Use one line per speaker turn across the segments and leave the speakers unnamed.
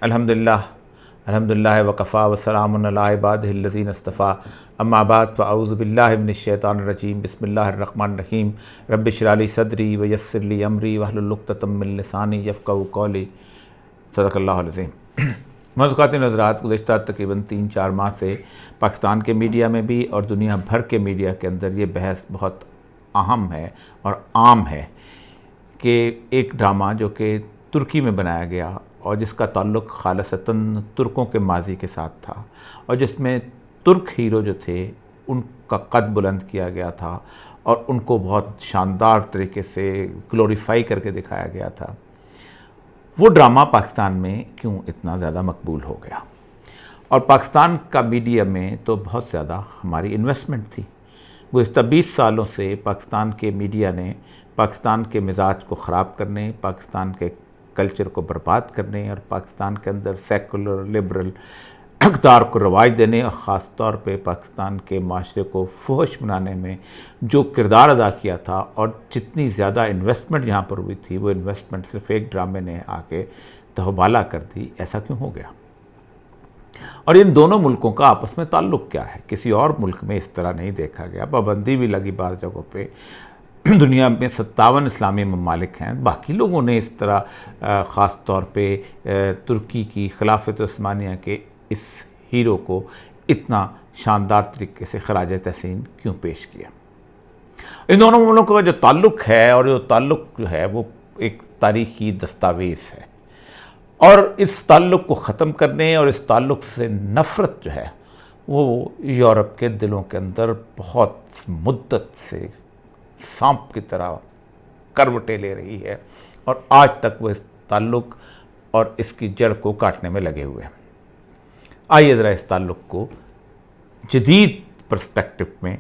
अल्हम्दुलिल्लाह अल्हम्दुलिल्लाह वकफ़ा वस्सलामुन अला इबादिहिल्लज़ीना इस्तफ़ा अम्मा बाद फ़अऊज़ु बिल्लाहि मिनश्शैतानिर रजीम बिस्मिल्लाहिर रहमानिर रहीम रब्बि इश्रह ली सदरी व यस्सिर ली अमरी वहलुल उक़दतम मिन लिसानी यफ़क़हू क़ौली। सदक़ल्लाहुल अज़ीम। मज़कूरात हज़रात, गुज़िश्ता तकरीबन 3-4 माह से पाकिस्तान के मीडिया में भी और दुनिया भर के मीडिया के अंदर ये बहस बहुत अहम है और आम है कि एक ड्रामा जो कि तुर्की में बनाया गया और जिसका ताल्लुक़ ख़ालिसतन तुर्कों के माजी के साथ था और जिसमें तुर्क हीरो जो थे उनका कद बुलंद किया गया था और उनको बहुत शानदार तरीके से ग्लोरीफाई करके दिखाया गया था, वो ड्रामा पाकिस्तान में क्यों इतना ज़्यादा मकबूल हो गया। और पाकिस्तान का मीडिया में तो बहुत ज़्यादा हमारी इन्वेस्टमेंट थी। गुज़िश्ता 20 सालों से पाकिस्तान के मीडिया ने पाकिस्तान के मिजाज को ख़राब करने, पाकिस्तान के कल्चर को बर्बाद करने और पाकिस्तान के अंदर सेकुलर लिबरल अक़दार को रवाज देने और ख़ास तौर पे पाकिस्तान के माशरे को फुहश बनाने में जो किरदार अदा किया था और जितनी ज़्यादा इन्वेस्टमेंट यहाँ पर हुई थी, वो इन्वेस्टमेंट सिर्फ एक ड्रामे ने आके तहबाला कर दी। ऐसा क्यों हो गया? और इन दोनों मुल्कों का आपस में ताल्लुक़ क्या है? किसी और मुल्क में इस तरह नहीं देखा गया। पाबंदी भी लगी बाज़ जगहों पे। दुनिया में 57 इस्लामी ममालिक हैं, बाकी लोगों ने इस तरह ख़ास तौर पे तुर्की की खिलाफत उस्मानिया के इस हीरो को इतना शानदार तरीके से खराज तहसीन क्यों पेश किया? इन दोनों मुल्कों का जो ताल्लुक़ है और जो ताल्लुक़ जो है वो एक तारीख़ी दस्तावेज़ है और इस ताल्लुक़ को ख़त्म करने और इस ताल्लुक़ से नफ़रत जो है वो यूरोप के दिलों के अंदर बहुत मुद्दत से सांप की तरह करवटें ले रही है और आज तक वो इस ताल्लुक़ और इसकी जड़ को काटने में लगे हुए हैं। आइए ज़रा इस ताल्लुक़ को जदीद पर्सपेक्टिव में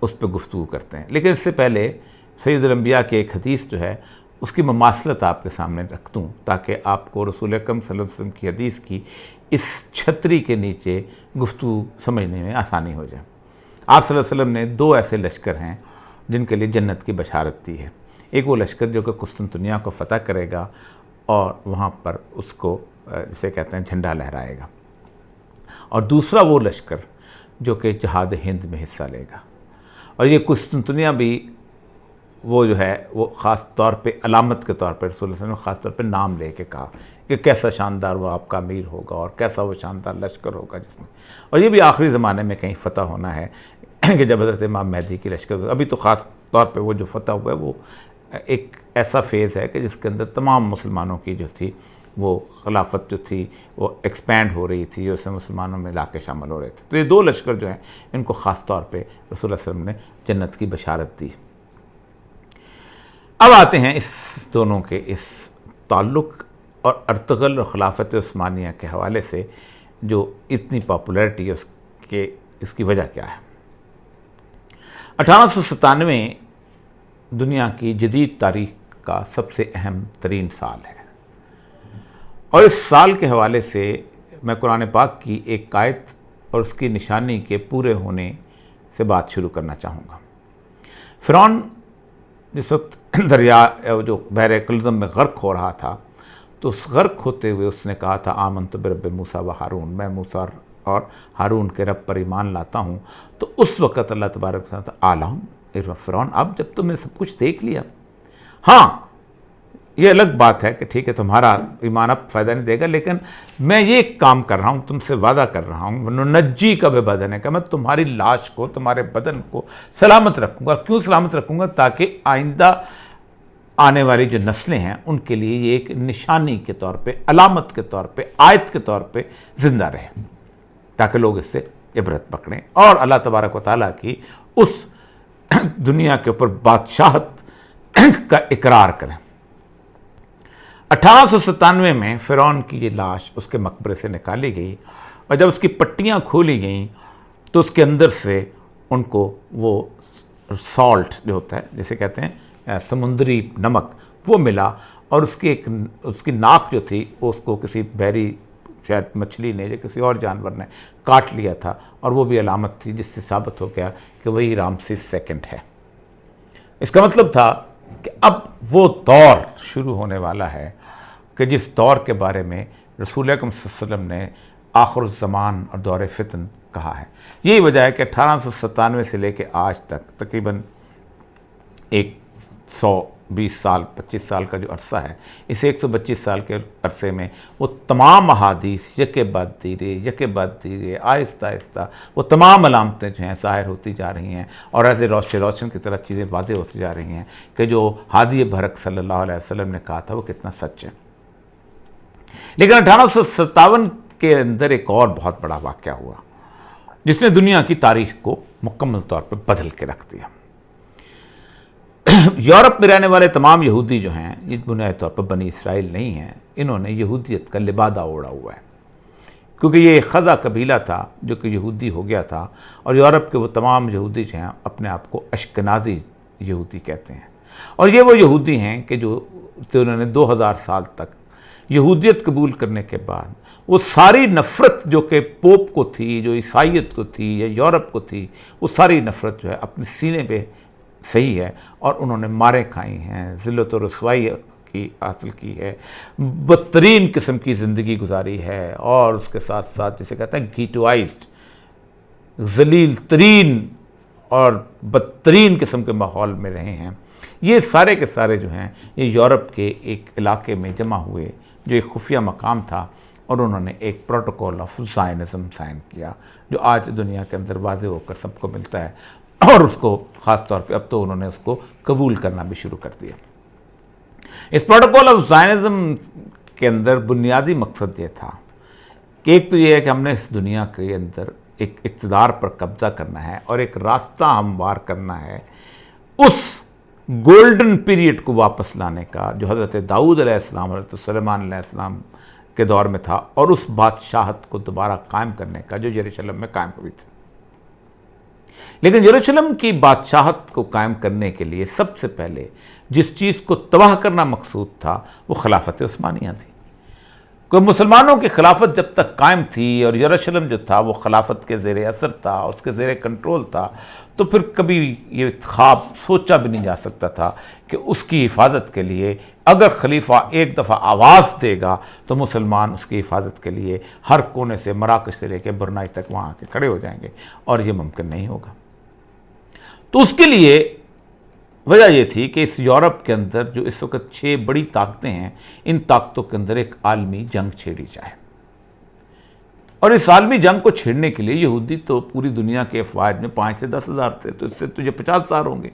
उस पर गुफ्तगू करते हैं, लेकिन इससे पहले सैयदुल अंबिया की एक हदीस जो है उसकी ममासलत आपके सामने रख दूँ ताकि आपको रसूल अकरम सल्लल्लाहु अलैहि वसल्लम की हदीस की इस छतरी के नीचे गुफ्तगू समझने में आसानी हो जाए। आप सल्लल्लाहु अलैहि वसल्लम ने 2 ऐसे लश्कर हैं जिनके लिए जन्नत की बशारत दी है। एक वो लश्कर जो कि कुस्तुनतुनिया को फ़तह करेगा और वहाँ पर उसको जिसे कहते हैं झंडा लहराएगा, और दूसरा वो लश्कर जो कि जहाद हिंद में हिस्सा लेगा। और ये कुस्तुनतुनिया भी वो जो है वो ख़ास तौर पे अलामत के तौर पर रसूल सल्लल्लाहु अलैहि वसल्लम ने ख़ास तौर पे नाम लेके कहा कि कैसा शानदार वो आपका अमीर होगा और कैसा वो शानदार लश्कर होगा जिसमें, और ये भी आखिरी ज़माने में कहीं फ़तह होना है कि जब हज़रत इमाम मेहदी की लश्कर। अभी तो ख़ास तौर पे वो जो फ़तह हुआ है वो एक ऐसा फ़ेज़ है कि जिसके अंदर तमाम मुसलमानों की जो थी वो खिलाफत जो थी वो एक्सपैंड हो रही थी, उससे मुसलमानों में इलाके शामिल हो रहे थे। तो ये 2 लश्कर जो हैं इनको ख़ास तौर पे रसूल सल्लल्लाहु अलैहि वसल्लम ने जन्नत की बशारत दी। अब आते हैं इस दोनों के इस ताल्लुक़ और अर्तुग़रुल और खिलाफत उस्मानिया के हवाले से जो इतनी पॉपुलैरिटी है उसके इसकी वजह क्या है। 1897 दुनिया की जदीद तारीख़ का सबसे अहम तरीन साल है और इस साल के हवाले से मैं कुरान पाक की एक आयत और उसकी निशानी के पूरे होने से बात शुरू करना चाहूँगा। फ़िरौन जिस वक्त दरिया जो बहर कुलज़म में गर्क हो रहा था, तो उस गर्क होते हुए उसने कहा था आमनतु बिरब्बि मूसा व हारून, मैं मूसा और हारून के रब पर ईमान लाता हूँ। तो उस वक़्त अल्लाह तबारक व तआला आलम फ़िरौन, अब जब तुमने सब कुछ देख लिया, हाँ ये अलग बात है कि ठीक है तुम्हारा ईमान अब फ़ायदा नहीं देगा, लेकिन मैं ये काम कर रहा हूँ, तुमसे वादा कर रहा हूँ, नुनज्जी का बदन है कि मैं तुम्हारी लाश को, तुम्हारे बदन को सलामत रखूँगा। क्यों सलामत रखूँगा? ताकि आइंदा आने वाली जो नस्लें हैं उनके लिए ये एक निशानी के तौर पे, अलामत के तौर पे, आयत के तौर पे ज़िंदा रहे, ताकि लोग इससे इबरत पकड़ें और अल्लाह तबारक व तआला की उस दुनिया के ऊपर बादशाहत का इकरार करें। 1897 में फ़िरौन की ये लाश उसके मकबरे से निकाली गई और जब उसकी पट्टियाँ खोली गईं तो उसके अंदर से उनको वो सॉल्ट जो होता है, जिसे कहते हैं समुद्री नमक, वो मिला और उसकी नाक जो थी उसको किसी बहरी शायद मछली ने या किसी और जानवर ने काट लिया था और वो भी अलामत थी जिससे साबित हो गया कि वही रामसेस सेकंड है। इसका मतलब था कि अब वो दौर शुरू होने वाला है कि जिस दौर के बारे में रसूल अकरम सल्लल्लाहु अलैहि वसल्लम ने आखिरुज़्ज़मान और दौर फितन कहा है। यही वजह है कि 1897 से लेकर आज तक तकरीबन 120 साल 25 साल का जो अरसा है, इस 125 साल के अरसे में वो तमाम अहादीस यके बाद धीरे आहिस्ता आहिस्ता वो तमाम अलामतें जो हैं ज़ाहिर होती जा रही हैं और ऐसे रोशन की तरह चीज़ें वाज़ेह होती जा रही हैं कि जो हादी बरक सल्लल्लाहु अलैहि वसल्लम ने कहा था वो कितना सच है। लेकिन 1857 के अंदर एक और बहुत बड़ा वाक़या हुआ जिसने दुनिया की तारीख को मुकम्मल तौर पर बदल के रख दिया। यूरोप में रहने वाले तमाम यहूदी जो हैं, ये बुनियादी तौर पर बनी इसराइल नहीं हैं, इन्होंने यहूदियत का लिबादा ओढ़ा हुआ है, क्योंकि ये खज़ा कबीला था जो कि यहूदी हो गया था, और यूरोप के वो तमाम यहूदी जो हैं अपने आप को अश्कनाज़ी यहूदी कहते हैं। और ये वो यहूदी हैं कि जो उन्होंने 2000 साल तक यहूदियत कबूल करने के बाद वो सारी नफ़रत जो कि पोप को थी, जो ईसाइयत को थी या यूरोप को थी, वो सारी नफ़रत जो है अपने सीने पे सही है और उन्होंने मारें खाई हैं, ज़िल्लत और रुसवाई की हासिल की है, बदतरीन किस्म की ज़िंदगी गुजारी है, और उसके साथ साथ जिसे कहते हैं गीटवाइज्ड, जलील तरीन और बदतरीन किस्म के माहौल में रहे हैं। ये सारे के सारे जो हैं ये यूरोप के एक इलाके में जमा हुए जो एक खुफिया मकाम था, और उन्होंने एक प्रोटोकॉल ऑफ ज़ायनिज़्म साइन किया जो आज दुनिया के अंदर वाज़ेह होकर सबको मिलता है, और उसको ख़ास तौर पे अब तो उन्होंने उसको कबूल करना भी शुरू कर दिया। इस प्रोटोकॉल ऑफ ज़ायनिज़्म के अंदर बुनियादी मकसद ये था कि एक तो ये है कि हमने इस दुनिया के अंदर एक इक़्तिदार पर कब्ज़ा करना है और एक रास्ता हमवार करना है उस गोल्डन पीरियड को वापस लाने का जो हज़रत दाऊद अलैहिस्सलाम, हज़रत सुलेमान अलैहिस्सलाम के दौर में था, और उस बादशाहत को दोबारा कायम करने का जो यरूशलेम में कायम हुई थी। लेकिन यरूशलेम की बादशाहत को कायम करने के लिए सबसे पहले जिस चीज़ को तबाह करना मकसूद था वो खिलाफत उस्मानिया थी। कोई मुसलमानों की खिलाफत जब तक कायम थी और यरूशलेम जो था वो खिलाफत के ज़ेरे असर था, उसके ज़ेरे कंट्रोल था, तो फिर कभी ये ख्वाब सोचा भी नहीं जा सकता था कि उसकी हिफाजत के लिए अगर खलीफा एक दफ़ा आवाज़ देगा तो मुसलमान उसकी हिफाजत के लिए हर कोने से, मराकश से लेकर बुरनाई तक वहाँ आके खड़े हो जाएंगे, और ये मुमकिन नहीं होगा। तो उसके लिए वजह यह थी कि इस यूरोप के अंदर जो इस वक्त 6 बड़ी ताकतें हैं, इन ताकतों के अंदर एक आलमी जंग छेड़ी जाए, और इस आलमी जंग को छेड़ने के लिए यहूदी तो पूरी दुनिया के अफवाज में 5 से 10 हज़ार थे, तो इससे तो ये 50 हज़ार होंगे,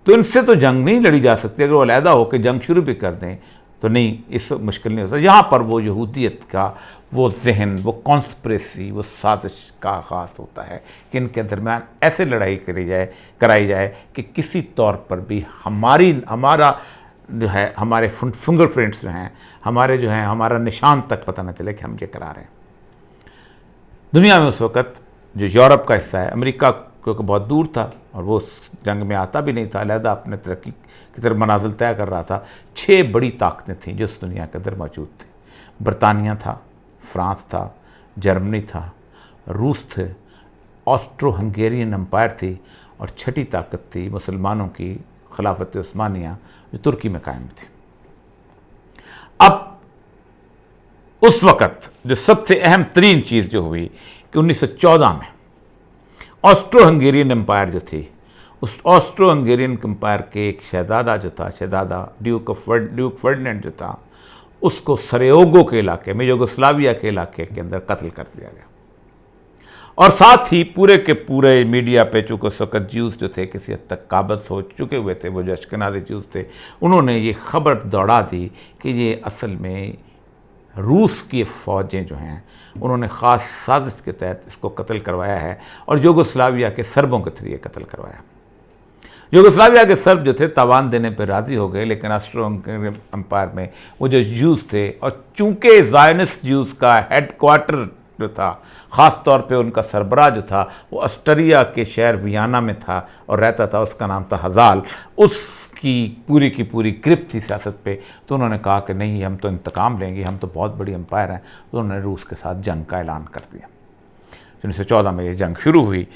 तो इनसे तो जंग नहीं लड़ी जा सकती। अगर वो अलहदा होकर जंग शुरू भी कर दें तो नहीं, इस मुश्किल नहीं होता। यहाँ पर वो यहूदियत का वो जहन, वो कॉन्स्पिरेसी, वो साजिश का आगाज़ होता है कि इनके दरमियान ऐसे लड़ाई कराई जाए कि किसी तौर पर भी हमारा जो है, हमारे फिंगरप्रिंट्स जो हैं, हमारे जो हैं, हमारा निशान तक पता न चले कि हम ये करा रहे हैं। दुनिया में उस वक़्त जो यूरोप का हिस्सा है, अमेरिका क्योंकि बहुत दूर था और वो जंग में आता भी नहीं था, अलहदा अपने तरक्की की तरफ मनाजिल तय कर रहा था। 6 बड़ी ताकतें थीं जो उस दुनिया के अंदर मौजूद थी। बरतानिया था, फ्रांस था, जर्मनी था, रूस थे, ऑस्ट्रो हंगेरियन एम्पायर थी, और छठी ताकत थी मुसलमानों की खिलाफत उस्मानिया जो तुर्की में कायम थी। अब उस वक़्त जो सबसे अहम तरीन चीज़ जो हुई कि 1914 में ऑस्ट्रो हंगेरियन एम्पायर जो थी, उस ऑस्ट्रो हंगेरियन एम्पायर के एक शहज़ादा जो था, शहज़ादा ड्यूक फर्डिनेंड जो था, उसको सरेओगो के इलाके में, यूगोस्लाविया के इलाके के अंदर कत्ल कर दिया गया। और साथ ही पूरे के पूरे मीडिया पे, चूँकि उस वक़्त ज्यूज़ जो थे किसी हद तक काबज़ हो चुके हुए थे, वो जो अश्केनाज़ी ज्यूज़ थे, उन्होंने ये खबर दौड़ा दी कि ये असल में रूस की फ़ौजें जो हैं उन्होंने ख़ास साजिश के तहत इसको कत्ल करवाया है, और यूगोस्लाविया के सर्बों के थ्रू ये कत्ल करवाया। यूगोस्लाविया के सर्ब जो थे तावान देने पर राज़ी हो गए, लेकिन ऑस्ट्रो हंगेरियन एम्पायर में वो जो ज्यूज़ थे, और चूँकि ज़ायनिस्ट ज्यूज़ का हेड क्वार्टर जो था, ख़ास तौर पे उनका सरबराह जो था वो ऑस्ट्रिया के शहर वियना में था और रहता था, उसका नाम था हज़ाल, उसकी पूरी की पूरी ग्रिप थी सियासत पे। तो उन्होंने कहा कि नहीं, हम तो इंतकाम लेंगे, हम तो बहुत बड़ी एम्पायर हैं। तो उन्होंने रूस के साथ जंग का ऐलान कर दिया। 1914 में ये जंग शुरू हुई।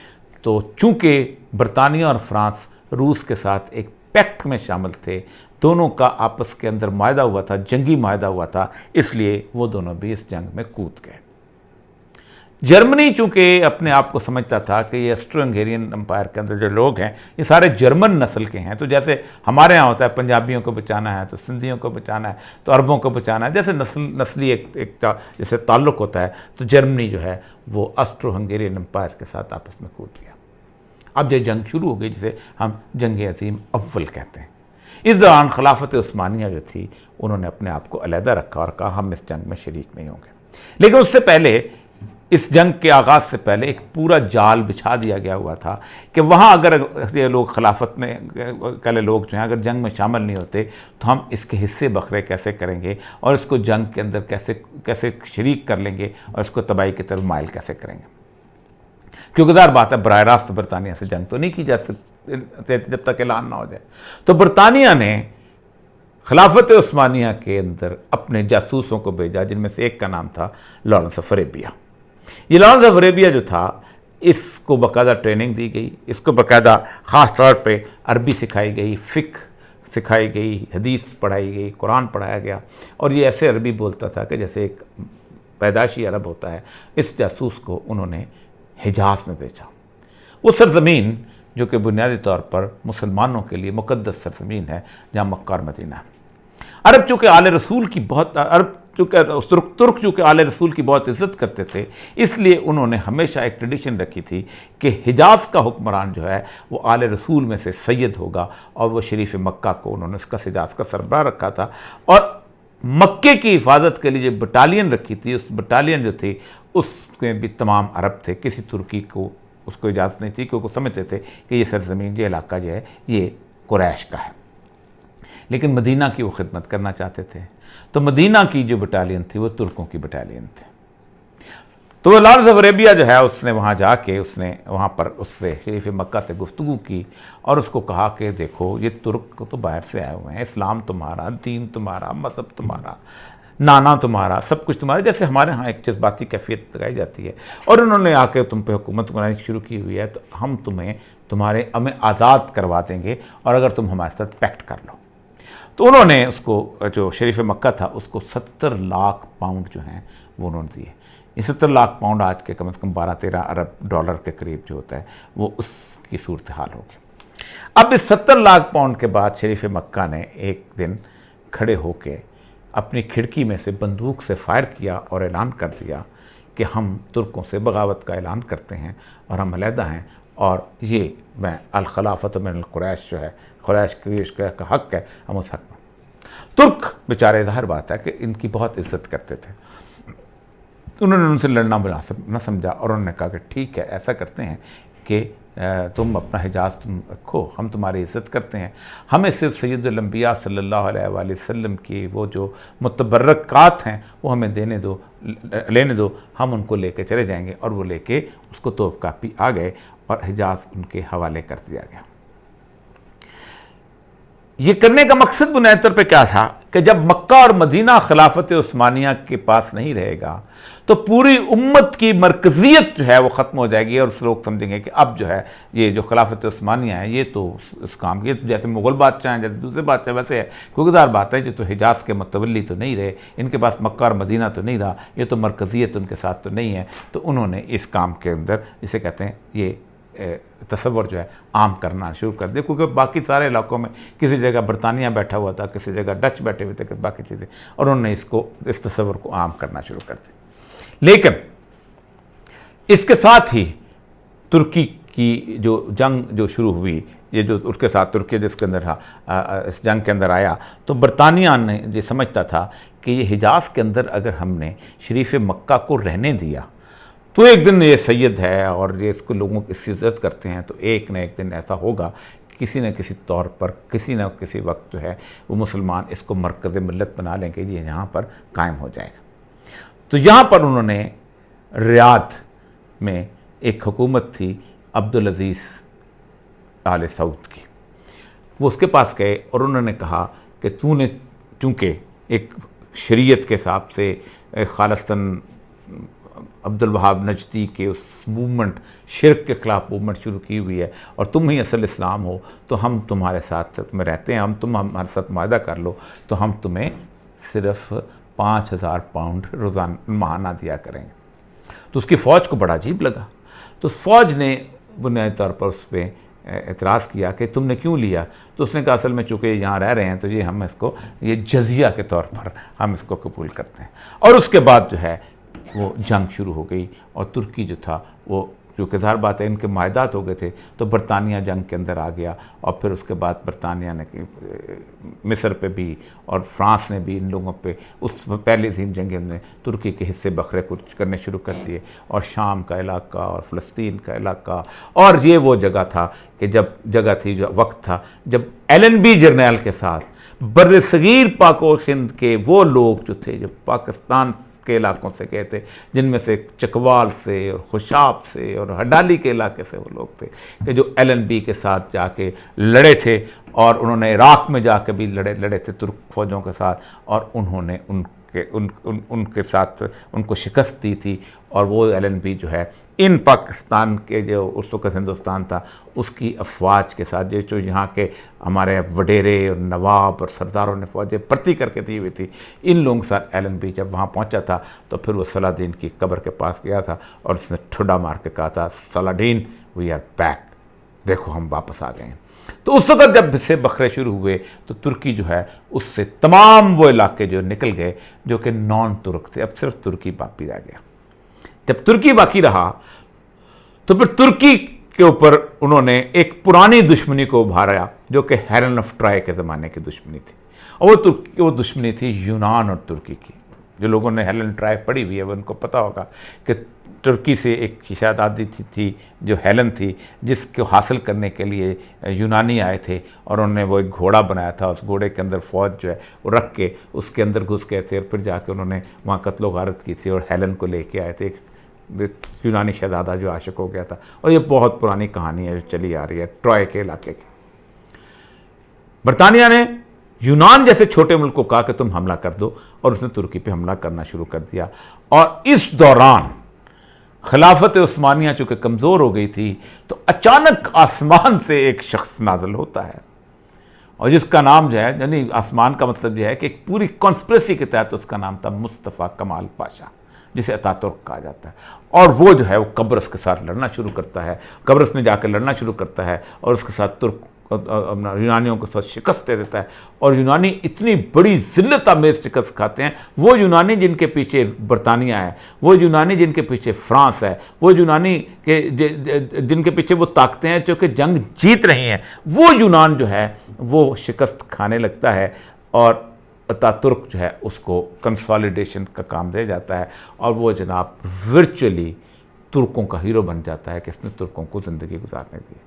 तो चूँकि बरतानिया और फ्रांस रूस के साथ एक पैक्ट में शामिल थे, दोनों का आपस के अंदर मायदा हुआ था, जंगी मायदा हुआ था, इसलिए वो दोनों भी इस जंग में कूद गए। जर्मनी चूंकि अपने आप को समझता था कि ये ऑस्ट्रो हंगेरियन एम्पायर के अंदर जो लोग हैं ये सारे जर्मन नस्ल के हैं, तो जैसे हमारे यहाँ होता है पंजाबियों को बचाना है तो सिंधियों को बचाना है तो अरबों को बचाना है, जैसे नस्ली एक जैसे ताल्लुक़ होता है, तो जर्मनी जो है वो ऑस्ट्रो हंगेरियन एम्पायर के साथ आपस में कूद गया। अब ये जंग शुरू हो गई जिसे हम जंग अज़ीम अव्वल कहते हैं। इस दौरान खिलाफत उस्मानिया जो थी उन्होंने अपने आप को अलहदा रखा और कहा हम इस जंग में शरीक नहीं होंगे। लेकिन उससे पहले, इस जंग के आगाज़ से पहले एक पूरा जाल बिछा दिया गया हुआ था कि वहाँ अगर ये लोग खिलाफत में वाले लोग जो हैं अगर जंग में शामिल नहीं होते तो हम इसके हिस्से बखरे कैसे करेंगे और इसको जंग के अंदर कैसे शरीक कर लेंगे और इसको तबाही की तरफ माइल कैसे करेंगे। क्योंकि ज़ाहिर बात है बराह रास्त बरतानिया से जंग तो नहीं की जा सकती जब तक ऐलान ना हो जाए। तो बरतानिया ने खिलाफत उस्मानिया के अंदर अपने जासूसों को भेजा, जिनमें से एक का नाम था लॉरेंस ऑफ अरेबिया। ये लॉरेंस ऑफ अरेबिया जो था, इसको बाकायदा ट्रेनिंग दी गई, इसको बाकायदा ख़ास तौर पे अरबी सिखाई गई, फ़िक़्ह सिखाई गई, हदीस पढ़ाई गई, कुरान पढ़ाया गया, और ये ऐसे अरबी बोलता था कि जैसे एक पैदाशी अरब होता है। इस जासूस को उन्होंने हिजाज़ में भेजा, वो सरज़मीन जो कि बुनियादी तौर पर मुसलमानों के लिए मुक़द्दस सरज़मीन है, जहाँ मक्का और मदीना। अरब चूँकि आले रसूल की बहुत तुर्क चूँकि आले रसूल की बहुत इज़्ज़त करते थे, इसलिए उन्होंने हमेशा एक ट्रेडिशन रखी थी कि हिजाज़ का हुक्मरान जो है वो आले रसूल में से सैयद होगा, और वो शरीफ मक्का को उन्होंने उसका हिजाज़ का सरबराह रखा था। और मक्के की हिफाजत के लिए जो बटालियन रखी थी, उस बटालियन जो थी उसमें भी तमाम अरब थे, किसी तुर्की को उसको इजाज़त नहीं थी, क्योंकि समझते थे कि ये सरज़मीन, ये इलाका जो है ये कुरैश का है। लेकिन मदीना की वो खिदमत करना चाहते थे, तो मदीना की जो बटालियन थी वो तुर्कों की बटालियन थी। तो वो लॉरेंस ऑफ अरेबिया जो है उसने वहाँ जाके उसने वहाँ पर उससे शरीफ मक्का से गुफ्तगू की और उसको कहा कि देखो ये तुर्क तो बाहर से आए हुए हैं, इस्लाम तुम्हारा, दीन तुम्हारा, मज़हब तुम्हारा, नाना तुम्हारा, सब कुछ तुम्हारा, जैसे हमारे यहाँ एक जज्बाती कैफियत लगाई जाती है, और उन्होंने आके तुम पे हुकूमत बनानी शुरू की हुई है, तो हम हमें आज़ाद करवा देंगे और अगर तुम हमारे साथ पैक्ट कर लो। तो उन्होंने उसको, जो शरीफ मक्का था, उसको 70 लाख पाउंड जो हैं वो उन्होंने दिए। ये 70 लाख पाउंड आज के कम से कम 12-13 अरब डॉलर के करीब जो होता है वो उसकी सूरत हाल होगी। अब इस 70 लाख पाउंड के बाद शरीफ मक्का ने एक दिन खड़े होकर अपनी खिड़की में से बंदूक से फायर किया और ऐलान कर दिया कि हम तुर्कों से बगावत का ऐलान करते हैं और हम अलहदा हैं, और ये मैं अल-खिलाफत मिन कुरैश जो है, कुरैश का हक़ है, हम उस हक़ में। तुर्क बेचारे, ज़ाहिर बात है कि इनकी बहुत इज़्ज़त करते थे, उन्होंने उनसे लड़ना न समझा और उन्होंने कहा कि ठीक है, ऐसा करते हैं कि तुम अपना हिजाज़ तुम रखो, हम तुम्हारी इज़्ज़त करते हैं, हमें सिर्फ सैयदुल अंबिया सल्लल्लाहु अलैहि वसल्लम की वो जो मुतबर्रकात हैं वो हमें लेने दो, हम उनको लेके चले जाएंगे। और वो लेके उसको तोप कापी आ गए और हिजाज़ उनके हवाले कर दिया गया। ये करने का मकसद बुनियादी तौर पे क्या था कि जब मक्का और मदीना खिलाफत उस्मानिया के पास नहीं रहेगा तो पूरी उम्मत की मरकज़ियत जो है वो ख़त्म हो जाएगी, और लोग समझेंगे कि अब जो है ये जो खिलाफत उस्मानिया है ये तो उस काम, ये तो जैसे मुग़ल बादशाह हैं, जैसे दूसरे बादशाह वैसे है। क्योंकि ज़ाहिर बात है, ये तो हिजाज़ के मुतवल्ली तो नहीं रहे, इनके पास मक्का और मदीना तो नहीं रहा, ये तो मरकज़ियत उनके साथ तो नहीं है। तो उन्होंने इस काम के अंदर, इसे कहते हैं, ये तसव्वुर जो है आम करना शुरू कर दिया। क्योंकि बाकी सारे इलाकों में किसी जगह बरतानिया बैठा हुआ था, किसी जगह डच बैठे हुए थे, बाकी चीज़ें, और उन्होंने इस तसव्वुर को आम करना शुरू कर दिया। लेकिन इसके साथ ही तुर्की की जो जंग जो शुरू हुई, ये जो उसके साथ तुर्की जिसके अंदर इस जंग के अंदर आया, तो बरतानिया ने ये समझता था कि ये हिजाज़ के अंदर अगर हमने शरीफ मक्का को रहने दिया तो एक दिन ये सैयद है और ये इसको लोगों की इज़्ज़त करते हैं, तो एक न एक दिन ऐसा होगा किसी न किसी तौर पर, किसी न किसी वक्त जो है वो मुसलमान इसको मरकज़ मिल्लत बना लेंगे, ये यहाँ पर कायम हो जाएगा। तो यहाँ पर उन्होंने रियाद में एक हुकूमत थी अब्दुल अज़ीज़ आले सऊद की, वो उसके पास गए और उन्होंने कहा कि तूने चूँकि एक शरीयत के हिसाब से खालिस्तन अब्दुल वहाब नजदी के उस मूवमेंट, शिरक के ख़िलाफ़ मूवमेंट शुरू की हुई है और तुम ही असल इस्लाम हो, तो हम तुम्हारे साथ में रहते हैं, तुम हमारे साथ माहदा कर लो, तो हम तुम्हें सिर्फ 5,000 पाउंड रोज़ाना माहाना दिया करेंगे। तो उसकी फ़ौज को बड़ा अजीब लगा। तो उस फ़ौज ने बुनियादी तौर पर उस पर एतराज़ किया कि तुमने क्यों लिया। तो उसने कहा असल में चूँकि यहाँ रह रहे हैं तो ये हम इसको ये जजिया के तौर पर हम इसको कबूल करते हैं। और उसके बाद जो है वो जंग शुरू हो गई और तुर्की जो था वो, क्योंकि ज़ाहिर बात है इनके माहदात हो गए थे, तो बरतानिया जंग के अंदर आ गया। और फिर उसके बाद बरतानिया ने मिस्र पे भी और फ्रांस ने भी इन लोगों पे उस पहले अज़ीम जंग में तुर्की के हिस्से बखरे कुछ करने शुरू कर दिए, और शाम का इलाका और फ़लस्तीन का इलाका। और ये वो जगह था कि जो वक्त था जब एलन-बी जर्नैल के साथ बर्र-ए-सग़ीर पाक व हिंद के वो लोग जो थे, जो पाकिस्तान के इलाकों से गए थे, जिनमें से चकवाल से और खुशाब से और हडाली के इलाके से वो लोग थे कि जो एलन-बी के साथ जाके लड़े थे, और उन्होंने इराक़ में जाके भी लड़े थे तुर्क फ़ौजों के साथ, और उन्होंने उनके साथ उनको शिकस्त दी थी। और वो एलन-बी जो है इन पाकिस्तान के जो उस वक्त हिंदुस्तान था उसकी अफवाज के साथ, जो यहाँ के हमारे वडेरे और नवाब और सरदारों ने फ़ौजें भर्ती करके दी हुई थी, इन लोगों के साथ एलन-बी जब वहाँ पहुँचा था तो फिर वो सलादीन की कब्र के पास गया था और उसने ठुड्डा मार के कहा था, सलादीन वी आर बैक, देखो हम वापस आ गए हैं। तो उस वक्त जब हिस्से बखरे शुरू हुए तो तुर्की जो है उससे तमाम वो इलाके जो निकल गए जो कि नॉन तुर्क थे, अब सिर्फ तुर्की बाकी रह गया। जब तुर्की बाकी रहा तो फिर तुर्की के ऊपर उन्होंने एक पुरानी दुश्मनी को उभारा जो कि हेलेन ऑफ ट्रॉय के ज़माने की दुश्मनी थी, और वो दुश्मनी थी यूनान और तुर्की की। जो लोगों ने हेलेन ट्रॉय पढ़ी हुई है वो उनको पता होगा कि तुर्की से एक शहजादी थी जो हेलन थी, जिसको हासिल करने के लिए यूनानी आए थे और उन्होंने वो एक घोड़ा बनाया था। उस घोड़े के अंदर फ़ौज जो है वो रख के उसके अंदर घुस गए थे और फिर जाके उन्होंने वहाँ कत्लो गारत की थी और हेलन को लेके आए थे। एक यूनानी शहजादा जो आशिक हो गया था, और ये बहुत पुरानी कहानी है जो चली आ रही है ट्रॉय के इलाके की। बरतानिया ने यूनान जैसे छोटे मुल्क को कहा कि तुम हमला कर दो, और उसने तुर्की पे हमला करना शुरू कर दिया। और इस दौरान खिलाफत उस्मानिया चूँकि कमज़ोर हो गई थी, तो अचानक आसमान से एक शख्स नाज़िल होता है, और जिसका नाम जो है, यानी आसमान का मतलब यह है कि एक पूरी कॉन्स्पिरेसी के तहत उसका नाम था मुस्तफ़ा कमाल पाशा, जिसे अतातुर्क कहा जाता है। और वो जो है वो कब्रस के साथ लड़ना शुरू करता है, कब्रस में जाकर लड़ना शुरू करता है और उसके साथ तुर्क यूनानियों के साथ शिकस्त दे देता है। और यूनानी इतनी बड़ी ज़िल्लत आमेज़ शिकस्त खाते हैं, वो यूनानी जिनके पीछे बरतानिया है, वो यूनानी जिनके पीछे फ्रांस है, वो यूनानी के जिनके पीछे वो ताकतें हैं जो कि जंग जीत रही हैं, वो यूनान जो है वो शिकस्त खाने लगता है और अतातुर्क जो है उसको कंसोलिडेशन का काम दे जाता है, और वो जनाब वर्चुअली तुर्कों का हीरो बन जाता है कि इसने तुर्कों को ज़िंदगी गुजारने दी।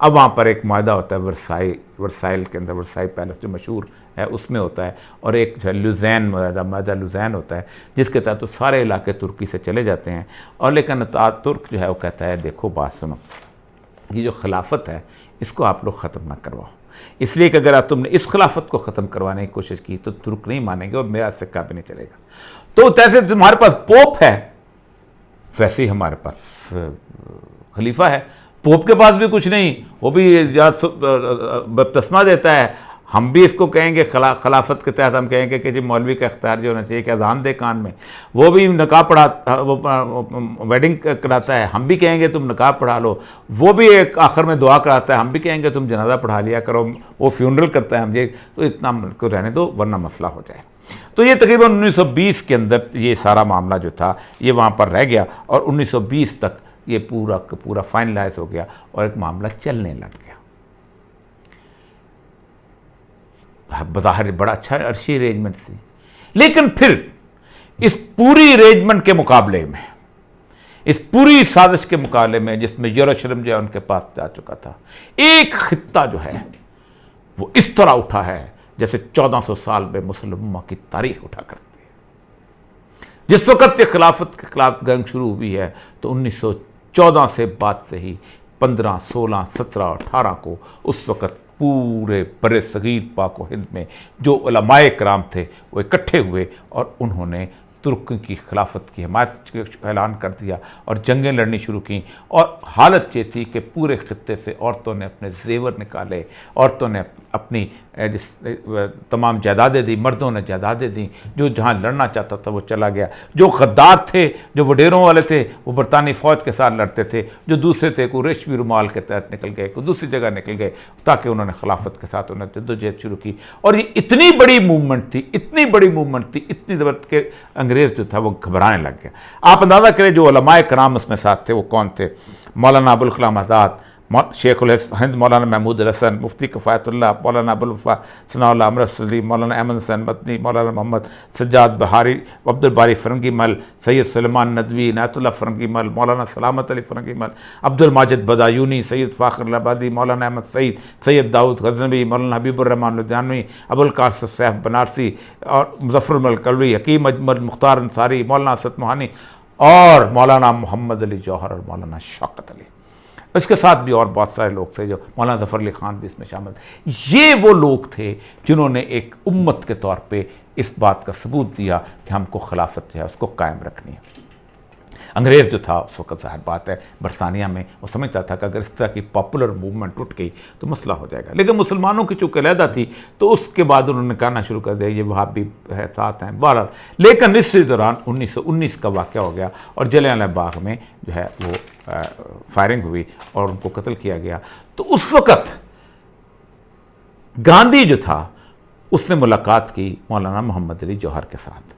अब वहाँ पर एक माहदा होता है वर्साइल के अंदर, वर्साई पैलेस जो मशहूर है उसमें होता है, और एक जो है लुज़ैन माहदा लुज़ैन होता है, जिसके तहत तो सारे इलाके तुर्की से चले जाते हैं। और लेकिन अतातुर्क जो है वो कहता है, देखो बात सुनो, ये जो खिलाफत है इसको आप लोग ख़त्म ना करवाओ, इसलिए कि अगर तुमने इस खिलाफत को ख़त्म करवाने की कोशिश की तो तुर्क नहीं मानेंगे और मेरा सिक्का भी नहीं चलेगा। तो जैसे तुम्हारे पास पोप है वैसे ही हमारे पास खलीफा है। पोप के पास भी कुछ नहीं, वो भी बपतिस्मा देता है, हम भी इसको कहेंगे खिलाफत के तहत हम कहेंगे कि जी मौलवी का इख्तियार जो होना चाहिए कि अजान दे कान में, वो भी निकाह वो वेडिंग कराता है, हम भी कहेंगे तुम निकाह पढ़ा लो, वो भी एक आखिर में दुआ कराता है, हम भी कहेंगे तुम जनाजा पढ़ा लिया करो, वो फ्यूनरल करता है, हम ये तो इतना को रहने दो वरना मसला हो जाए। तो ये तकरीबन 1920 के अंदर ये सारा मामला जो था ये वहाँ पर रह गया, और 1920 तक ये पूरा का पूरा फाइनलाइज हो गया और एक मामला चलने लग गया। बज़ाहिर बड़ा अच्छा अर्शी अरेंजमेंट थी, लेकिन फिर इस पूरी अरेंजमेंट के मुकाबले में, इस पूरी साजिश के मुकाबले में जिसमें यरूशलेम जो है उनके पास जा चुका था, एक खित्ता जो है वो इस तरह उठा है जैसे 1400 साल में मुसलमान की तारीख उठा करती है। जिस वक़्त ये खिलाफत के खिलाफ जंग शुरू हुई है तो 1914 से बाद से ही 15, 16, 17, 18 को उस वक़्त पूरे बड़े सगीर पाक व हिंद में जो उलमाए कराम थे वो इकट्ठे हुए और उन्होंने तुर्क की खिलाफत की हिमायत का ऐलान कर दिया और जंगें लड़नी शुरू की। और हालत ये थी कि पूरे खित्ते से औरतों ने अपने जेवर निकाले, औरतों ने अपनी तमाम जायदादें दी, मर्दों ने जायदादें दी, जो जहाँ लड़ना चाहता था वो चला गया। जो गद्दार थे, जो वडेरों वाले थे, वो बरतानी फ़ौज के साथ लड़ते थे। जो दूसरे थे, को रेशमी रुमाल के तहत निकल गए, को दूसरी जगह निकल गए, ताकि उन्होंने खिलाफत के साथ उन्होंने जद्दोजहद शुरू की। और ये इतनी बड़ी मूवमेंट थी, इतनी बड़ी मूवमेंट थी, इतनी ज़बरदस्त के अंग्रेज़ जो था वो घबराने लग गया। आप अंदाज़ा करें जो उलमाए कराम उसमें साथ थे वो कौन थे? मौलाना अबुल कलाम आज़ाद, शेखुल हिंद मौलाना महमूद हसन, मुफ्ती किफ़ायतुल्लाह, मौलाना अबुल वफ़ा सनाउल्लाह अमरत सली, मौलाना अहमद हसन मदनी, मौलाना मोहम्मद सज्जाद बहारी, अब्दुल बारी फ़रंगी मल, सैयद सुलेमान नदवी, नायतुल्लाह फ़रंगी मल, मौलाना सलामत अली फ़रंगी मल, अब्दुल माजिद बदायूनी, सैयद फ़ाखर आबादी, मौलाना अहमद सईद, सैयद दाऊद गज़नवी, मौलाना हबीबुर्रहमान लुधियानवी, अबुल कासिम सैफ बनारसी और मुज़फ़्फ़र मल कलवी, हकीम अजमल मुख्तार अंसारी, मौलाना असद मोहानी और मौलाना मोहम्मद अली जौहर और मौलाना शौकत अली। इसके साथ भी और बहुत सारे लोग थे, जो मौलाना ज़फ़र अली ख़ान भी इसमें शामिल थे। ये वो लोग थे जिन्होंने एक उम्मत के तौर पे इस बात का सबूत दिया कि हमको खिलाफत जो है उसको कायम रखनी है। अंग्रेज़ जो था उस वक्त ज़ाहिर बात है बरतानिया में, वो समझता था कि अगर इस तरह की पॉपुलर मूवमेंट उठ गई तो मसला हो जाएगा। लेकिन मुसलमानों की चूँकि अलहदा थी तो उसके बाद उन्होंने कहना शुरू कर दिया ये वहाँ भी है साथ हैं बहरहाल। लेकिन इसी दौरान 1919 का वाक़या हो गया और जलियांवाला बाग में जो है वो फायरिंग हुई और उनको कत्ल किया गया। तो उस वक़्त गांधी जो था उसने मुलाकात की मौलाना मोहम्मद अली जौहर के साथ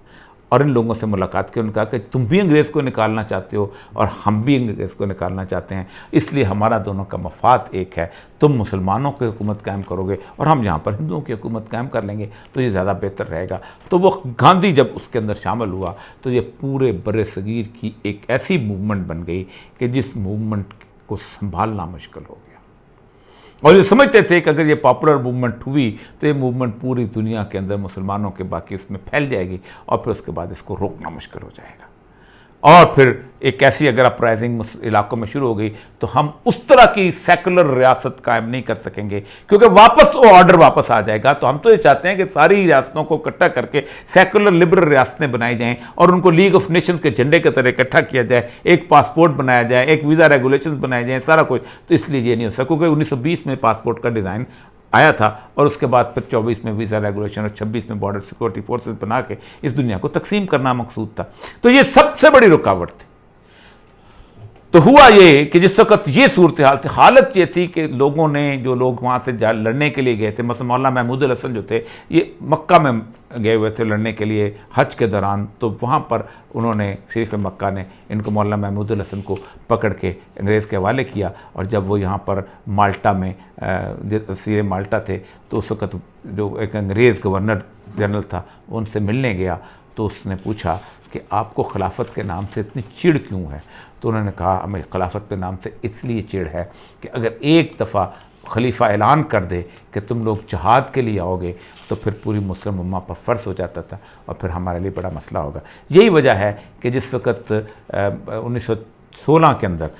और इन लोगों से मुलाकात की। उन्होंने कहा कि तुम भी अंग्रेज़ को निकालना चाहते हो और हम भी अंग्रेज़ को निकालना चाहते हैं, इसलिए हमारा दोनों का मफाद एक है। तुम मुसलमानों की हुकूमत कायम करोगे और हम यहाँ पर हिंदुओं की हुकूमत कायम कर लेंगे तो ये ज़्यादा बेहतर रहेगा। तो वो गांधी जब उसके अंदर शामिल हुआ तो ये पूरे बड़े सगीर की एक ऐसी मूवमेंट बन गई कि जिस मूवमेंट को संभालना मुश्किल हो गया। और ये समझते थे कि अगर ये पॉपुलर मूवमेंट हुई तो ये मूवमेंट पूरी दुनिया के अंदर मुसलमानों के बाकी उसमें फैल जाएगी और फिर उसके बाद इसको रोकना मुश्किल हो जाएगा। और फिर एक ऐसी अगर अपराइजिंग इलाकों में शुरू हो गई तो हम उस तरह की सेकुलर रियासत कायम नहीं कर सकेंगे, क्योंकि वापस वो ऑर्डर वापस आ जाएगा। तो हम तो ये चाहते हैं कि सारी रियासतों को इकट्ठा करके सेकुलर लिबरल रियासतें बनाई जाएं और उनको लीग ऑफ नेशंस के झंडे की तरह इकट्ठा किया जाए, एक पासपोर्ट बनाया जाए, एक वीज़ा रेगुलेशंस बनाए जाएँ, सारा कुछ। तो इसलिए ये नहीं हो सका, क्योंकि 1920 में पासपोर्ट का डिज़ाइन आया था और उसके बाद फिर 24 में वीज़ा रेगुलेशन और 26 में बॉर्डर सिक्योरिटी फोर्सेस बना के इस दुनिया को तकसीम करना मकसूद था। तो ये सबसे बड़ी रुकावट थी। तो हुआ ये कि जिस वक्त ये सूरत हाल थी, हालत ये थी कि लोगों ने, जो लोग वहाँ से लड़ने के लिए गए थे, मसलन मौलाना महमूद हसन जो थे ये मक्का में गए हुए थे लड़ने के लिए हज के दौरान। तो वहाँ पर उन्होंने शरीफ मक्का ने इनको मौलाना महमूद हसन को पकड़ के अंग्रेज़ के हवाले किया। और जब वो यहाँ पर माल्टा में सीरे माल्टा थे तो उस वक्त जो एक अंग्रेज़ गवर्नर जनरल था उनसे मिलने गया तो उसने पूछा कि आपको खिलाफत के नाम से इतनी चिढ़ क्यों है? तो उन्होंने कहा हमें खिलाफत के नाम से इसलिए चिढ़ है कि अगर एक दफ़ा खलीफा ऐलान कर दे कि तुम लोग जहाद के लिए आओगे तो फिर पूरी मुस्लिम उम्मा पर फ़र्ज हो जाता था और फिर हमारे लिए बड़ा मसला होगा। यही वजह है कि जिस वक्त 1916 के अंदर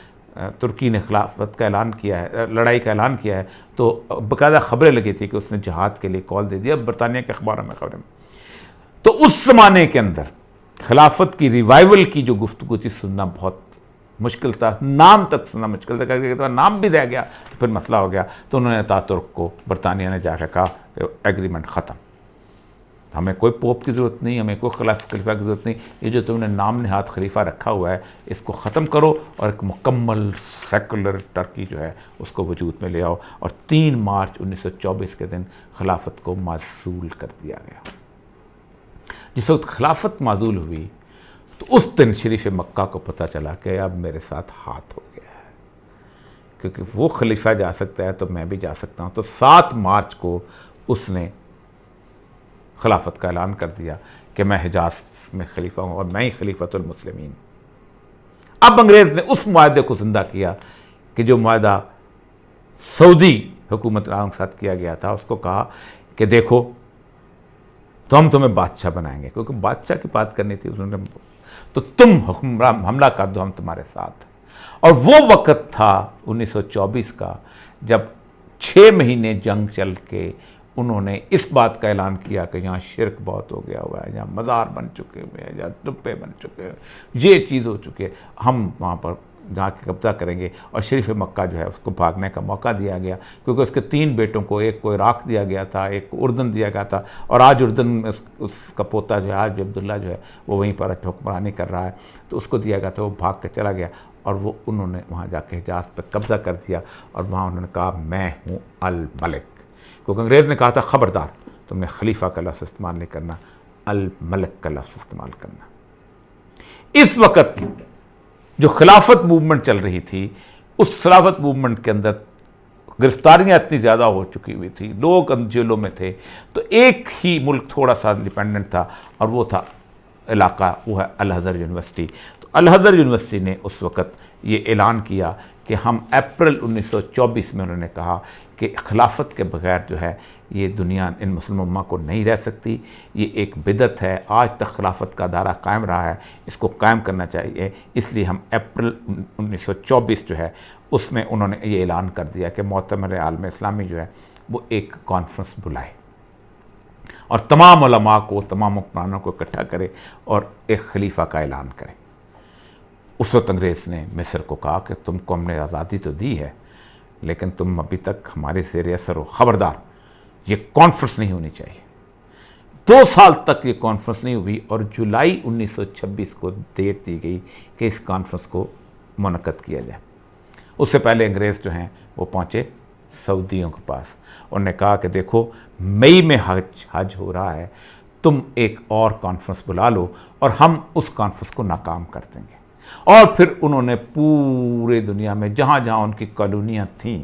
तुर्की ने खिलाफत का ऐलान किया है, लड़ाई का ऐलान किया है, तो बाकायदा खबरें लगी थी कि उसने जहाद के लिए कॉल दे दिया। बरतानिया के अखबारों में खबरें। तो उस ज़माने के अंदर खिलाफत की रिवाइवल की जो गुफ्तगू थी सुनना बहुत मुश्किल था, नाम तक सुनना मुश्किल था। क्योंकि नाम भी रह गया तो फिर मसला हो गया। तो उन्होंने अतातुर्क को, बरतानिया ने जाकर कहा एग्रीमेंट ख़त्म, हमें कोई पोप की ज़रूरत नहीं, हमें कोई खलीफा की ज़रूरत नहीं, ये जो तुमने नाम नहाद खलीफा रखा हुआ है इसको ख़त्म करो और एक मुकम्मल सेकुलर टर्की जो है उसको वजूद में ले आओ। और 3 मार्च 1924 के दिन खिलाफत को माज़ूल कर दिया गया। जिस वक्त खिलाफत माज़ूल हुई तो उस दिन शरीफ मक्का को पता चला कि अब मेरे साथ हाथ हो गया है, क्योंकि वो खलीफा जा सकता है तो मैं भी जा सकता हूँ। तो 7 मार्च को उसने खिलाफत का ऐलान कर दिया कि मैं हिजाज में खलीफा हूँ और मैं ही खलीफतुल मुस्लिमीन। अब अंग्रेज़ ने उस मुआहदे को ज़िंदा किया कि जो मुआहदा सऊदी हुकूमत के साथ किया गया था। उसको कहा कि देखो तो हम तुम्हें बादशाह बनाएंगे, क्योंकि बादशाह की बात करनी थी उन्होंने, तो तुम हमला कर दो, हम तुम्हारे साथ। और वो वक़्त था 1924 का जब 6 महीने जंग चल के उन्होंने इस बात का ऐलान किया कि यहाँ शिरक बहुत हो गया हुआ है, यहाँ मज़ार बन चुके हुए हैं, यहाँ टुप्पे बन चुके हैं, ये चीज़ हो चुकी है, हम वहाँ पर जाके कब्ज़ा करेंगे। और शरीफ मक्का जो है उसको भागने का मौका दिया गया, क्योंकि उसके 3 बेटों को, एक को इराक़ दिया गया था, एक को उर्दन दिया गया था, और आज उर्दन में उसका पोता जो है, आज भी अब्दुल्ला जो है, वो वहीं पर हुक्मरानी कर रहा है, तो उसको दिया गया था, वो भाग के चला गया और वो उन्होंने वहाँ जाके हिजाज़ पर कब्ज़ा कर दिया। और वहाँ उन्होंने कहा मैं हूँ अल मलिक, क्योंकि अंग्रेज़ ने कहा था ख़बरदार तुमने खलीफा का लफ्ज़ इस्तेमाल नहीं करना, अल मलिक का लफ्ज़ इस्तेमाल करना। इस वक़्त जो खिलाफत मूवमेंट चल रही थी, उस खिलाफत मूवमेंट के अंदर गिरफ्तारियाँ इतनी ज़्यादा हो चुकी हुई थी, लोग जेलों में थे, तो एक ही मुल्क थोड़ा सा इंडिपेंडेंट था और वो था इलाका, वो है अल अज़हर यूनिवर्सिटी। तो अल अज़हर यूनिवर्सिटी ने उस वक़्त ये ऐलान किया कि हम अप्रैल 1924 में उन्होंने कहा कि खिलाफत के बगैर जो है ये दुनिया इन मुस्लिम उम्मा को नहीं रह सकती, ये एक बिदत है, आज तक खिलाफत का दायरा कायम रहा है, इसको कायम करना चाहिए। इसलिए हम अप्रैल 1924 जो है उसमें उन्होंने ये ऐलान कर दिया कि मोअतमर आलम इस्लामी जो है वो एक कॉन्फ्रेंस बुलाए और तमाम उलमा को, तमाम हुक्मरानों को इकट्ठा करे और एक खलीफा का ऐलान करे। उस वक्त अंग्रेज़ ने मिस्र को कहा कि तुमको हमने आज़ादी तो दी है, लेकिन तुम अभी तक हमारे ज़ेर असर हो, ख़बरदार ये कॉन्फ्रेंस नहीं होनी चाहिए। 2 साल तक ये कॉन्फ्रेंस नहीं हुई और जुलाई 1926 को डेट दी गई कि इस कॉन्फ्रेंस को मुनक़्क़द किया जाए। उससे पहले अंग्रेज़ जो हैं वो पहुँचे सऊदियों के पास, उन्होंने कहा कि देखो मई में हज हो रहा है, तुम एक और कॉन्फ्रेंस बुला लो और हम उस कॉन्फ्रेंस को नाकाम कर देंगे। और फिर उन्होंने पूरे दुनिया में जहाँ जहाँ उनकी कॉलोनियाँ थीं,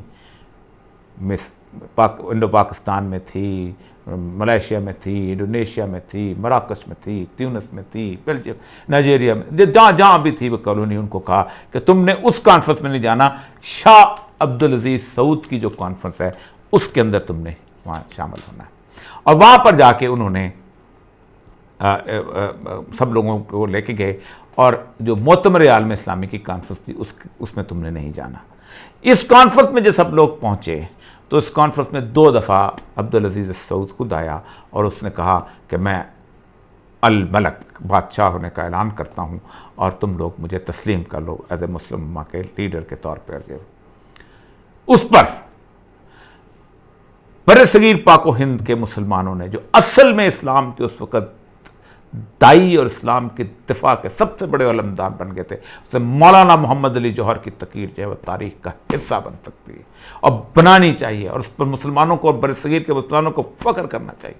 इंडो पाकिस्तान में थी, मलेशिया में थी, इंडोनेशिया में थी, मराकश में थी, ट्यूनिस में थी, बेल्जियम, नाइजीरिया में, जहाँ जहाँ भी थी वो कॉलोनी, उनको कहा कि तुमने उस कॉन्फ्रेंस में नहीं जाना, शाह अब्दुल अजीज़ सऊद की जो कॉन्फ्रेंस है उसके अंदर तुमने वहाँ शामिल होना है। और वहाँ पर जाके उन्होंने सब लोगों को लेके गए और जो मोअतमर आलम इस्लामी की कॉन्फ्रेंस थी उसमें तुमने नहीं जाना। इस कॉन्फ्रेंस में जब सब लोग पहुँचे तो इस कॉन्फ्रेंस में 2 दफ़ा अब्दुल अजीज़ सऊद खुद आया और उसने कहा कि मैं अल मलक बादशाह होने का ऐलान करता हूँ और तुम लोग मुझे तस्लीम कर लो एज ए मुस्लिम उम्मा के लीडर के तौर पर। उस पर बरसगीर पाक व हिंद के मुसलमानों ने, जो असल में इस्लाम के उस वक़्त दाई और इस्लाम के दिफा के सबसे बड़े उलमदार बन गए थे, उससे मौलाना मोहम्मद अली जौहर की तकीर जो है वह तारीख का हिस्सा बन सकती है और बनानी चाहिए, और उस पर मुसलमानों को और बरसगीर के मुसलमानों को फ़ख्र करना चाहिए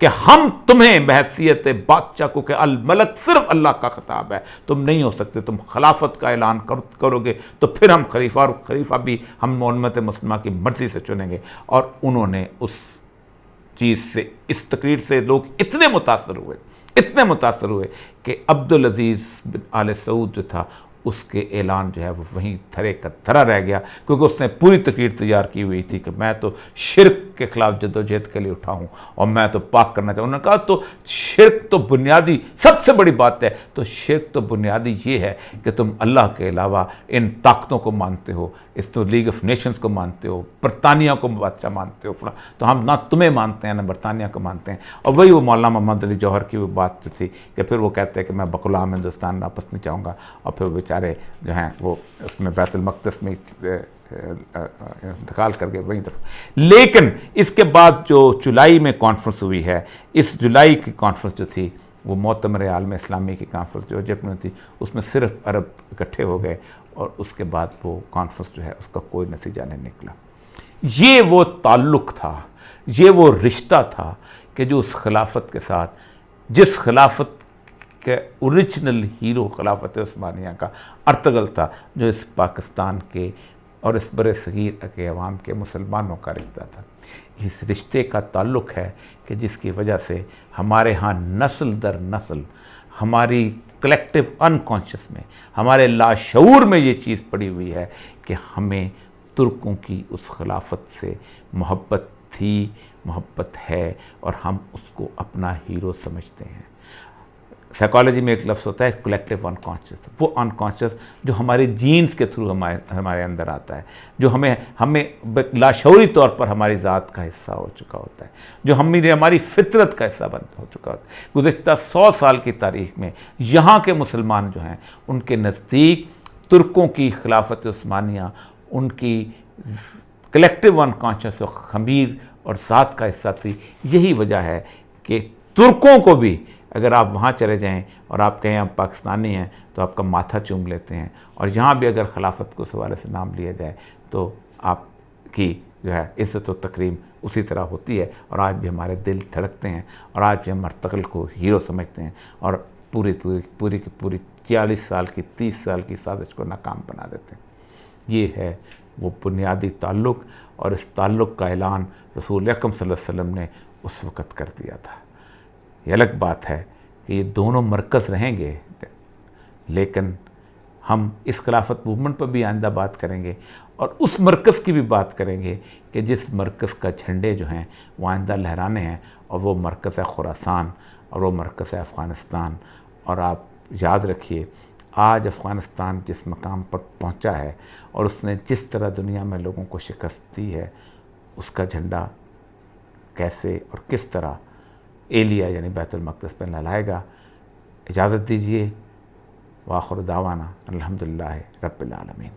कि हम तुम्हें बहैसियत बादशाह को, कि अल मलक सिर्फ अल्लाह का खिताब है, तुम नहीं हो सकते, तुम खिलाफत का ऐलान करोगे तो फिर हम खलीफा, और खलीफा भी हम उम्मत मुस्लिमा की मर्ज़ी से चुनेंगे। और उन्होंने उस चीज़ से, इस तकरीर से लोग इतने मुतासर हुए कि अब्दुल अजीज़ बिन आले सऊद जो था उसके ऐलान जो है वो वहीं थरे का थरा रह गया, क्योंकि उसने पूरी तकरीर तैयार की हुई थी कि मैं तो शिरक के ख़िलाफ़ जद्दोजहद के लिए उठा हूँ और मैं तो पाक करना चाहूँ। उन्होंने कहा तो शिरक तो बुनियादी सबसे बड़ी बात है, तो शिरक तो बुनियादी ये है कि तुम अल्लाह के अलावा इन ताकतों को मानते हो, इस तो लीग ऑफ नेशंस को मानते हो, बरतानिया को बादशाह मानते हो, तो हम ना तुम्हें मानते हैं ना बरतानिया को मानते हैं। और वही वो मौलाना मोहम्मद अली जौहर की वो बात जो थी कि फिर वो कहते हैं कि मैं बग़ुलाम हिंदुस्तान वापस नहीं चाहूँगा, और फिर बेचारे जो हैं वो उसमें बैतुल मक़दस में इंतकाल करके वहीं तरफ। लेकिन इसके बाद जो जुलाई में कॉन्फ्रेंस हुई है, इस जुलाई की कॉन्फ्रेंस जो थी वो मोअतमर आलम इस्लामी की कॉन्फ्रेंस जो इजिप्ट में थी, उसमें सिर्फ अरब इकट्ठे हो गए और उसके बाद वो कॉन्फ्रेंस जो है उसका कोई नतीजा नहीं निकला। ये वो ताल्लुक़ था, ये वो रिश्ता था कि जो उस खिलाफत के साथ, जिस खिलाफत के ओरिजिनल हीरो खिलाफत उस्मानिया का अर्तगल था, जो इस पाकिस्तान के और इस बड़े सगीर के अवाम के मुसलमानों का रिश्ता था। इस रिश्ते का ताल्लुक़ है कि जिसकी वजह से हमारे यहाँ नस्ल दर नस्ल, हमारी कलेक्टिव अनकॉन्शियस में, हमारे लाशऊर में ये चीज़ पड़ी हुई है कि हमें तुर्कों की उस खिलाफत से मोहब्बत थी, मोहब्बत है और हम उसको अपना हीरो समझते हैं। साइकोलॉजी में एक लफ्ज़ होता है कलेक्टिव अनकॉन्शियस, वो अनकॉन्शियस जो हमारे जीन्स के थ्रू हमारे अंदर आता है, जो हमें लाशऊरी तौर पर हमारी ज़ात का हिस्सा हो चुका होता है, जो हमारी फितरत का हिस्सा हो चुका होता है। गुज़िश्ता 100 साल की तारीख़ में यहाँ के मुसलमान जो हैं उनके नज़दीक तुर्कों की खिलाफत उस्मानिया उनकी कलेक्टिव अनकॉन्शियस और खमीर और ज़ात का हिस्सा थी। यही वजह है कि तुर्कों को भी अगर आप वहाँ चले जाएं और आप कहें हम पाकिस्तानी हैं तो आपका माथा चूम लेते हैं, और यहाँ भी अगर खिलाफत को उस हवाले से नाम लिया जाए तो आपकी जो है इज़्ज़त और तकरीम उसी तरह होती है। और आज भी हमारे दिल धड़कते हैं और आज भी हम मर्तकल को हीरो समझते हैं और पूरी की पूरी 40 साल की 30 साल की साजिश को नाकाम बना देते हैं। ये है वो बुनियादी ताल्लुक़, और इस ताल्लुक़ का ऐलान रसूल अकरम सल्लल्लाहु अलैहि वसल्लम ने उस वक़्त कर दिया था। ये अलग बात है कि ये दोनों मरकज़ रहेंगे, लेकिन हम इस खिलाफत मूवमेंट पर भी आइंदा बात करेंगे और उस मरकज़ की भी बात करेंगे कि जिस मरकज़ का झंडे जो हैं वो आइंदा लहराने हैं, और वो मरकज़ है खुरासान और वो मरकज़ है अफ़गानिस्तान। और आप याद रखिए, आज अफ़गानिस्तान जिस मकाम पर पहुंचा है और उसने जिस तरह दुनिया में लोगों को शिकस्त दी है, उसका झंडा कैसे और किस तरह एलिया यानी बैतुल मक़दिस पर लहराएगा। इजाज़त दीजिए। वाखिर दावाना अल्हम्दुलिल्लाहि रब्बिल आलमीन।